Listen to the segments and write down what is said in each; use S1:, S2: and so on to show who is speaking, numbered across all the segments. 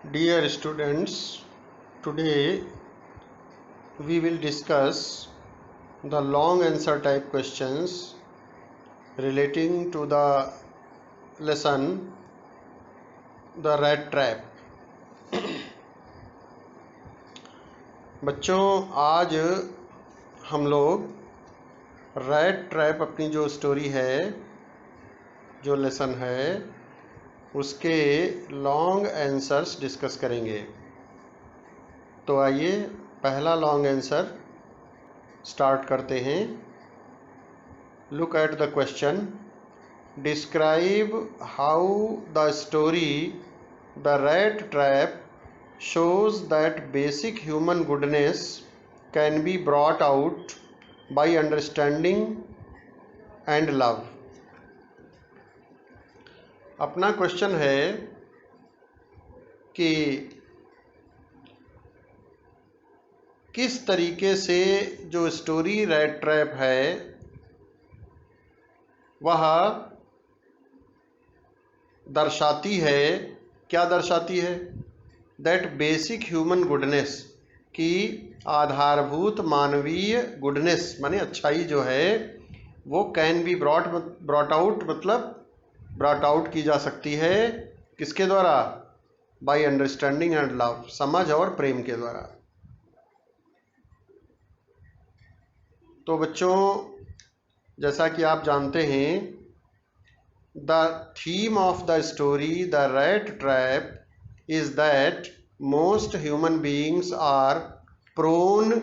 S1: Dear students, today we will discuss the long answer type questions relating to the lesson The Rat Trap. बच्चों, आज हम लोग rat trap अपनी जो story है, जो लेसन है, उसके लॉन्ग आंसर्स डिस्कस करेंगे। तो आइए पहला लॉन्ग आंसर स्टार्ट करते हैं। Look at the question. Describe how the story The Rat Trap shows that basic human goodness can be brought out by understanding and love. अपना question है कि किस तरीके से जो स्टोरी रैट ट्रैप है वह दर्शाती है, क्या दर्शाती है? दैट बेसिक ह्यूमन गुडनेस, की आधारभूत मानवीय गुडनेस माने अच्छाई जो है वो कैन बी ब्रॉट आउट, मतलब ब्रॉट आउट की जा सकती है किसके द्वारा? बाय अंडरस्टैंडिंग एंड लव, समझ और प्रेम के द्वारा। तो बच्चों, जैसा कि आप जानते हैं, The theme of the story The Rat Trap is that most human beings are prone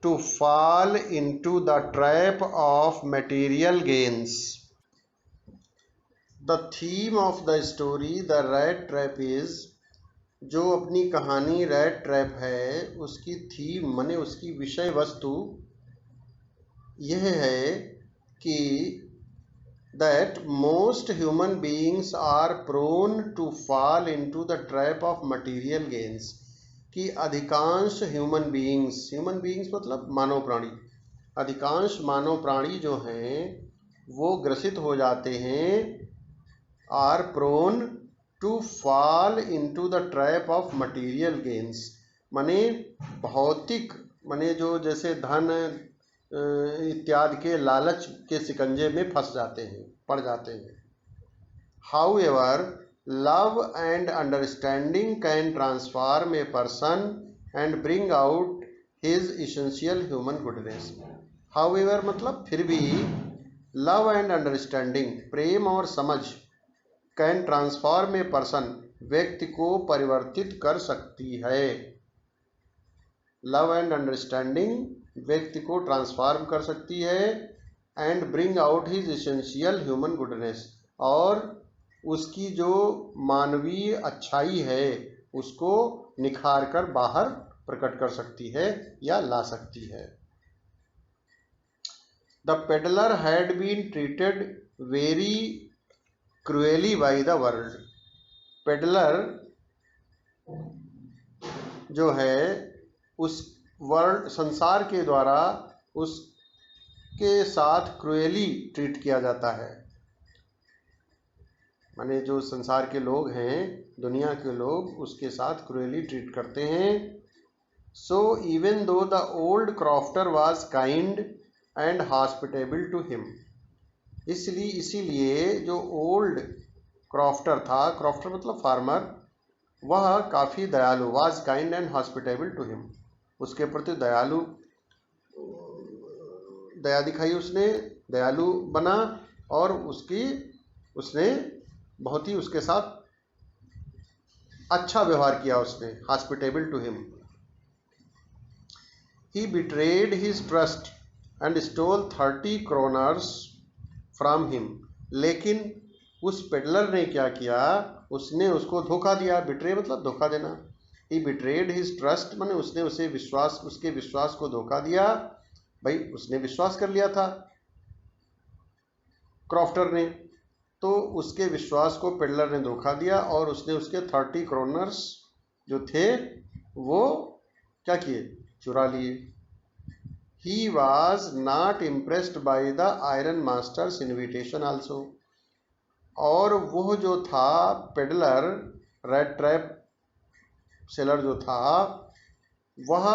S1: to fall into the trap of material gains. The theme of the story The Rat Trap is, जो अपनी कहानी rat trap है उसकी theme माने उसकी विषय वस्तु यह है कि that most human beings are prone to fall into the trap of material gains, कि अधिकांश ह्यूमन बीइंग्स मतलब मानव प्राणी, अधिकांश मानव प्राणी जो हैं वो ग्रसित हो जाते हैं, are prone to fall into the trap of material gains, माने भौतिक, माने जो जैसे धन इत्यादि के लालच के शिकंजे में फंस जाते हैं, पड़ जाते हैं। However love and understanding can transform a person and bring out his essential human goodness. However मतलब फिर भी, लव एंड अंडरस्टैंडिंग प्रेम और समझ, कैन ट्रांसफॉर्म ए पर्सन व्यक्ति को परिवर्तित कर सकती है। लव एंड अंडरस्टैंडिंग व्यक्ति को ट्रांसफॉर्म कर सकती है, and bring out his essential human goodness, और उसकी जो मानवीय अच्छाई है उसको निखार कर बाहर प्रकट कर सकती है या ला सकती है। The peddler had been treated very cruelly by the world. Peddler जो है उस वर्ल्ड संसार के द्वारा उसके साथ क्रूएली ट्रीट किया जाता है, माने जो संसार के लोग हैं, दुनिया के लोग उसके साथ क्रूएली ट्रीट करते हैं। So even though the old crofter was kind and hospitable to him, इसीलिए जो ओल्ड क्रॉफ्टर था, क्रॉफ्टर मतलब फार्मर, वह काफ़ी दयालु, was kind and hospitable to him, उसके प्रति दया दिखाई, उसने दयालु बना और उसने बहुत ही उसके साथ अच्छा व्यवहार किया, उसने hospitable to him. He betrayed his trust and stole 30 kroners from him, लेकिन उस पेडलर ने क्या किया, उसने उसको धोखा दिया। बिट्रे मतलब धोखा देना। ही बिट्रेड हिज ट्रस्ट माने उसने उसके विश्वास को धोखा दिया। भाई उसने विश्वास कर लिया था क्रॉफ्टर ने, तो उसके विश्वास को पेडलर ने धोखा दिया और उसने उसके 30 kroners जो थे वो क्या किए, चुरा लिए। He was not impressed by the iron masters invitation also, और वो जो था पेडलर रैट ट्रैप सेलर जो था वह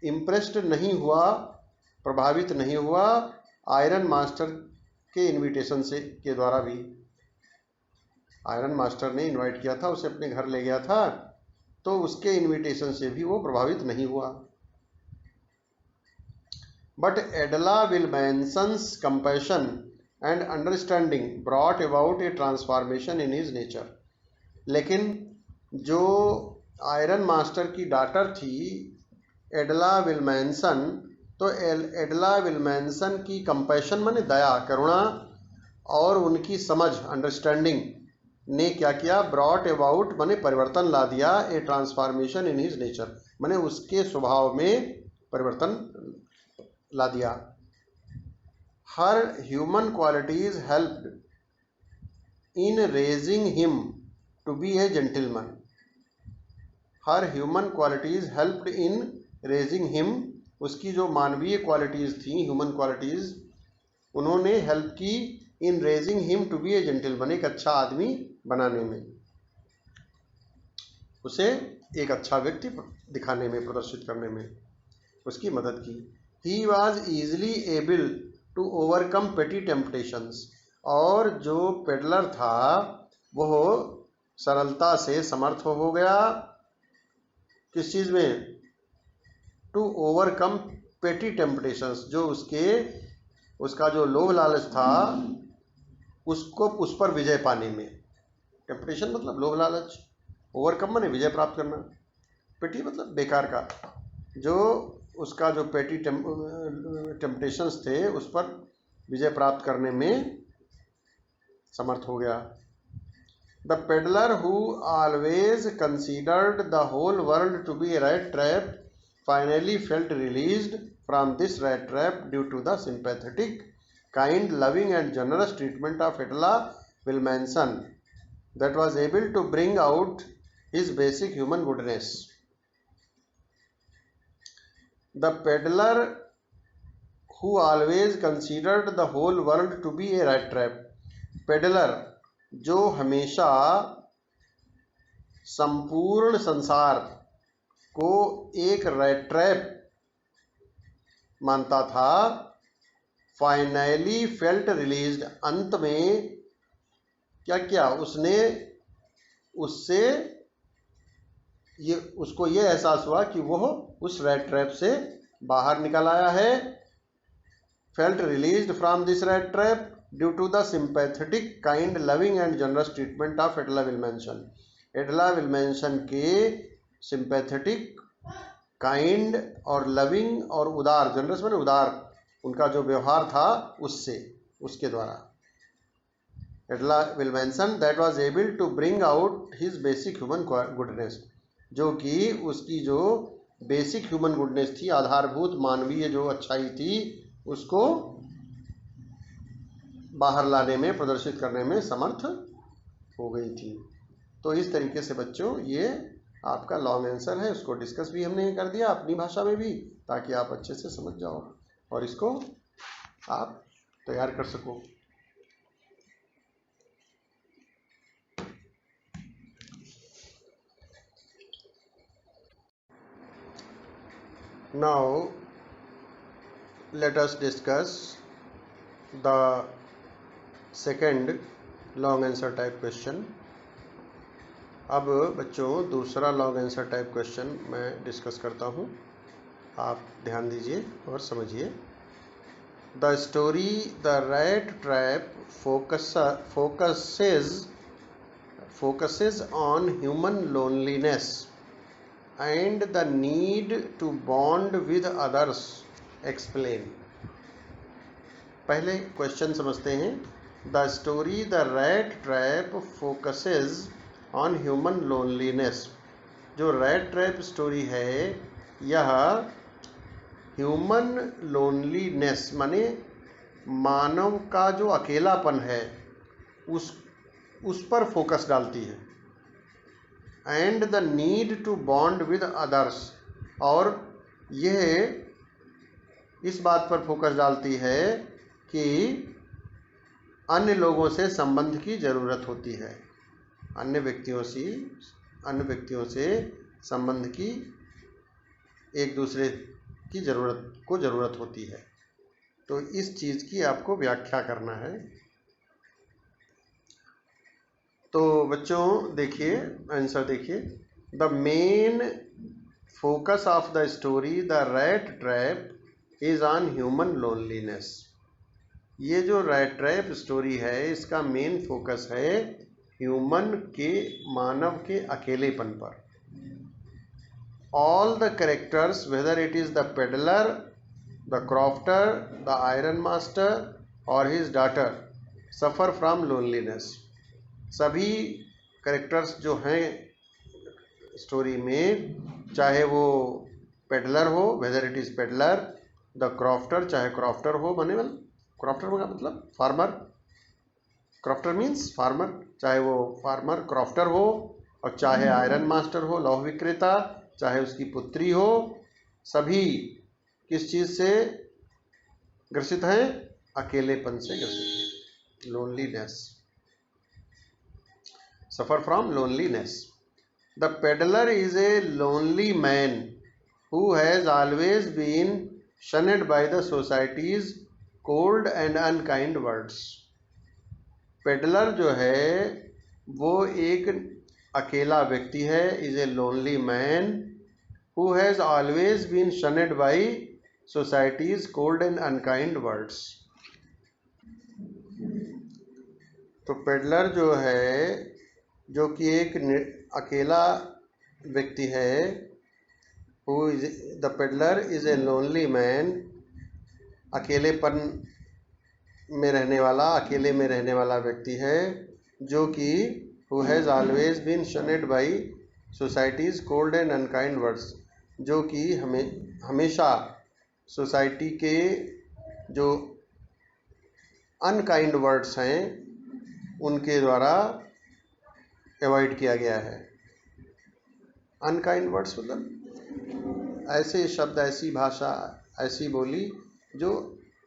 S1: इम्प्रेस्ड नहीं हुआ, प्रभावित नहीं हुआ आयरन मास्टर के इनविटेशन से के द्वारा भी। आयरन मास्टर ने इनवाइट किया था, उसे अपने घर ले गया था, तो उसके इनविटेशन से भी वो प्रभावित नहीं हुआ। But Edla Willmansson's compassion and understanding brought about a transformation in his nature. लेकिन जो आयरन मास्टर की डॉटर थी एडला विल्मैनसन, तो एडला विल्मैनसन की कंपैशन माने दया, करुणा, और उनकी समझ, अंडरस्टैंडिंग ने क्या किया, ब्रॉट अबाउट माने परिवर्तन ला दिया, a transformation in his nature माने उसके स्वभाव में परिवर्तन ला दिया। Her human qualities helped in raising him to be a gentleman. Her human qualities helped in raising him, उसकी जो मानवीय क्वालिटीज थी, ह्यूमन क्वालिटीज, उन्होंने हेल्प की in raising him to be a gentleman, एक अच्छा आदमी बनाने में, उसे एक अच्छा व्यक्ति दिखाने में, प्रदर्शित करने में उसकी मदद की। He was easily able to overcome petty temptations, और जो पेडलर था वह सरलता से समर्थ हो गया किस चीज में, टू ओवरकम पेटी टेम्पटेशंस, जो उसका जो लोभ लालच था उसको उस पर विजय पाने में। टेम्पटेशन मतलब लोभ लालच, ओवरकम माने विजय प्राप्त करना, पेटी मतलब बेकार का, जो उसका जो पेटी टेम्पटेशंस थे उस पर विजय प्राप्त करने में समर्थ हो गया। The peddler who always considered the whole world to be a rat trap finally felt released from this rat trap due to the sympathetic, kind, loving and generous treatment of Edla Willmansson that was able to bring out his basic human goodness. The peddler who always considered the whole world to be a rat trap. Peddler जो हमेशा संपूर्ण संसार को एक rat trap मानता था, finally felt released, अंत में क्या किया उसने, उसको ये एहसास हुआ कि वह उस रैट ट्रैप से बाहर निकल आया है। Felt released from this rat trap due to the sympathetic, kind, loving and generous treatment of Edla Willmansson. Edla Willmansson के सिंपैथेटिक, काइंड और लविंग और उदार, जनरस माने उदार, उनका जो व्यवहार था उसके द्वारा Edla Willmansson that was able to bring out his basic human goodness, जो कि उसकी जो बेसिक ह्यूमन गुडनेस थी, आधारभूत मानवीय जो अच्छाई थी, उसको बाहर लाने में, प्रदर्शित करने में समर्थ हो गई थी। तो इस तरीके से बच्चों ये आपका लॉन्ग आंसर है, उसको डिस्कस भी हमने कर दिया अपनी भाषा में भी, ताकि आप अच्छे से समझ जाओ और इसको आप तैयार कर सको। Now let us discuss the second long answer type question. अब बच्चों दूसरा लॉन्ग आंसर टाइप क्वेश्चन मैं डिस्कस करता हूँ, आप ध्यान दीजिए और समझिए। The story the rat trap focuses on human loneliness and the need to bond with others. Explain. पहले क्वेश्चन समझते हैं। The story the rat trap focuses on human loneliness. जो रैट ट्रैप स्टोरी है यह ह्यूमन लोनलीनेस माने मानव का जो अकेलापन है उस पर फोकस डालती है। And the need to bond with others, और यह इस बात पर फोकस डालती है कि अन्य लोगों से संबंध की ज़रूरत होती है, अन्य व्यक्तियों से अन्य व्यक्तियों से संबंध की एक दूसरे की ज़रूरत होती है। तो इस चीज़ की आपको व्याख्या करना है। तो बच्चों देखिए, आंसर देखिए, the main focus of the story the rat trap is on human loneliness. ये जो रैट ट्रैप स्टोरी है इसका मेन फोकस है मानव के अकेलेपन पर। All the characters whether it is the peddler, the crofter, the iron master और his daughter suffer from loneliness. सभी कैरेक्टर्स जो हैं स्टोरी में, चाहे वो पेडलर हो, whether it is peddler, the crofter, चाहे क्रॉफ्टर हो, क्रॉफ्टर का मतलब फार्मर, क्रॉफ्टर मीन्स फार्मर, चाहे वो फार्मर क्रॉफ्टर हो, और चाहे आयरन मास्टर हो, लौह विक्रेता, चाहे उसकी पुत्री हो, सभी किस चीज़ से ग्रसित हैं? अकेलेपन से ग्रसित हैं, loneliness, suffer from loneliness. The peddler is a lonely man who has always been shunned by the society's cold and unkind words. Peddler जो है वो एक अकेला व्यक्ति है, is a lonely man who has always been shunned by society's cold and unkind words. तो peddler जो है, जो कि एक अकेला व्यक्ति है, who is the peddler is a lonely man, अकेलेपन में रहने वाला, अकेले में रहने वाला व्यक्ति है, जो कि who has always been shunned by society's cold and unkind words, जो कि हमेशा सोसाइटी के जो अनकाइंड वर्ड्स हैं उनके द्वारा अवॉइड किया गया है। अनकाइंड वर्ड्स मतलब ऐसे शब्द, ऐसी भाषा, ऐसी बोली जो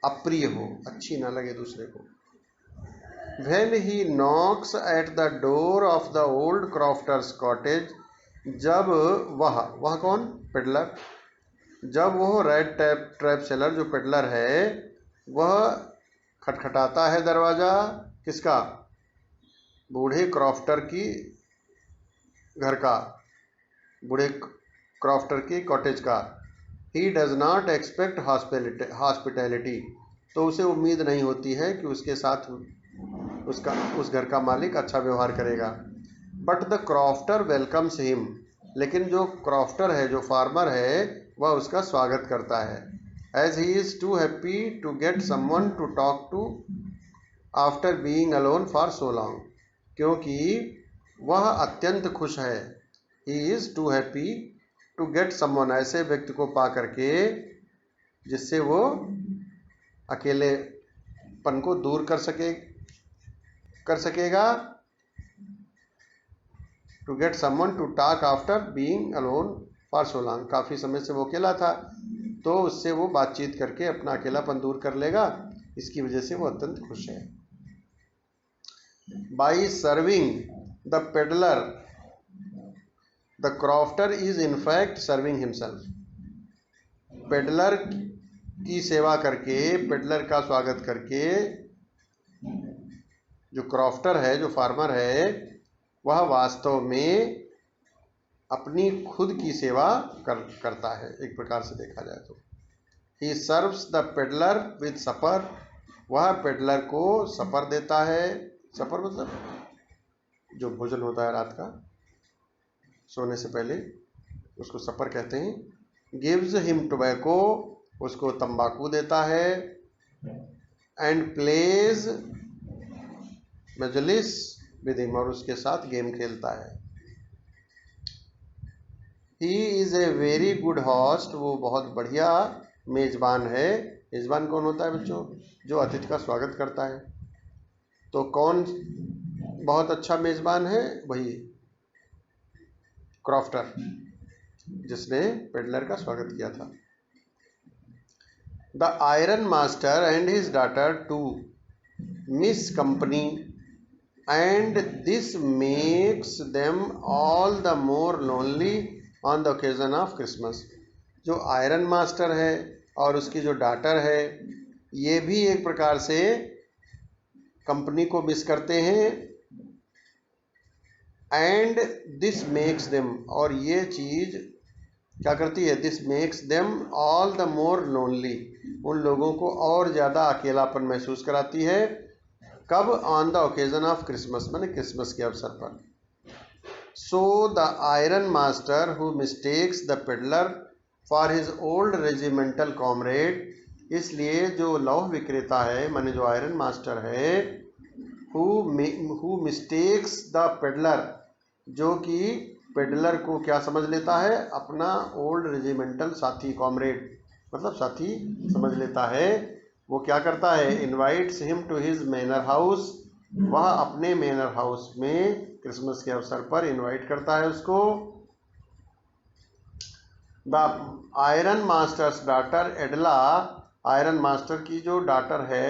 S1: अप्रिय हो, अच्छी ना लगे दूसरे को। When he knocks at the door of the old crofter's cottage, जब वह कौन? पेडलर। जब वो रेड ट्रैप सेलर जो पेडलर है वह खटखटाता है दरवाज़ा, किसका? बूढ़े क्रॉफ्टर की घर का, बूढ़े क्रॉफ्टर की कॉटेज का। He does not expect hospitality, तो उसे उम्मीद नहीं होती है कि उसके साथ उस घर का मालिक अच्छा व्यवहार करेगा। But the crofter welcomes him, लेकिन जो क्रॉफ्टर है, जो फार्मर है, वह उसका स्वागत करता है। As he is too happy to get someone to talk to after being alone for so long, क्योंकि वह अत्यंत खुश है। He is too happy to get someone, ऐसे व्यक्ति को पा करके जिससे वो अकेलेपन को दूर कर सकेगा। To get someone to talk after being alone for so long, काफ़ी समय से वो अकेला था, तो उससे वो बातचीत करके अपना अकेलापन दूर कर लेगा। इसकी वजह से वो अत्यंत खुश है। By serving the peddler, the crofter is in fact serving himself. Peddler की सेवा करके, पेडलर का स्वागत करके जो क्रॉफ्टर है, जो फार्मर है, वह वास्तव में अपनी खुद की सेवा करता है, एक प्रकार से देखा जाए तो। He serves the peddler with सपर, वह पेडलर को सपर देता है। सपर मतलब जो भोजन होता है रात का सोने से पहले, उसको सपर कहते हैं। गिव्स हिम टोबैको, उसको तंबाकू देता है। And plays mjolis with him, और उसके साथ गेम खेलता है। He is a very good host, वो बहुत बढ़िया मेज़बान है। मेज़बान कौन होता है बच्चों? जो अतिथि का स्वागत करता है। तो कौन बहुत अच्छा मेज़बान है? वही क्रॉफ्टर, जिसने पेडलर का स्वागत किया था। The iron master and his daughter to miss company and this makes them all the more lonely on the occasion of Christmas. जो आयरन मास्टर है और उसकी जो डॉटर है, ये भी एक प्रकार से कंपनी को मिस करते हैं। एंड दिस मेक्स देम, और ये चीज क्या करती है, this makes them all the more lonely, उन लोगों को और ज़्यादा अकेलापन महसूस कराती है। कब? On the occasion of Christmas, माने क्रिसमस के अवसर पर। So the iron master who mistakes the peddler for his old regimental comrade, इसलिए जो लौह विक्रेता है, माने जो आयरन मास्टर है, हु मिस्टेक्स द पेडलर, जो कि पेडलर को क्या समझ लेता है, अपना ओल्ड रेजिमेंटल साथी, कॉमरेड मतलब साथी समझ लेता है, वो क्या करता है, invites him to his manor house, वह अपने मैनर हाउस में क्रिसमस के अवसर पर इनवाइट करता है उसको। The iron master's daughter Edla, iron master की जो डॉटर है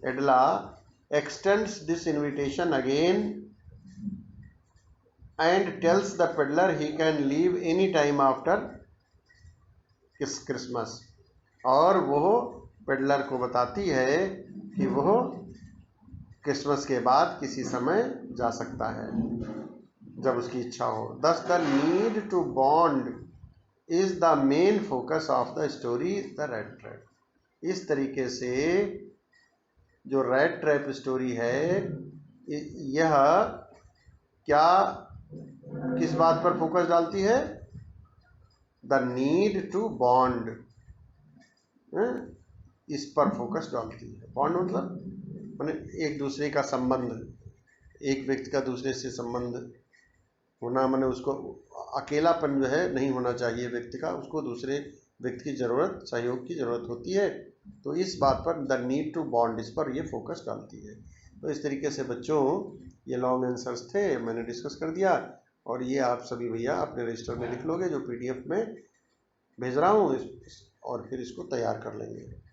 S1: Edla, extends this invitation again and tells the peddler he can leave any time after Christmas, और वो पेडलर को बताती है कि वो क्रिसमस के बाद किसी समय जा सकता है जब उसकी इच्छा हो। Thus the need to bond is the main focus of the story the rat trap. इस तरीके से जो रेड ट्रैप स्टोरी है, यह क्या किस बात पर फोकस डालती है, द नीड टू बॉन्ड, इस पर फोकस डालती है। बॉन्ड मतलब माने एक दूसरे का संबंध, एक व्यक्ति का दूसरे से संबंध होना, माने उसको अकेलापन जो है नहीं होना चाहिए व्यक्ति का, उसको दूसरे व्यक्ति की ज़रूरत, सहयोग की ज़रूरत होती है। तो इस बात पर द नीड टू बॉन्ड, इस पर ये फोकस डालती है। तो इस तरीके से बच्चों ये लॉन्ग आंसर्स थे, मैंने डिस्कस कर दिया, और ये आप सभी भैया अपने रजिस्टर में लिख लोगे जो PDF में भेज रहा हूँ, और फिर इसको तैयार कर लेंगे।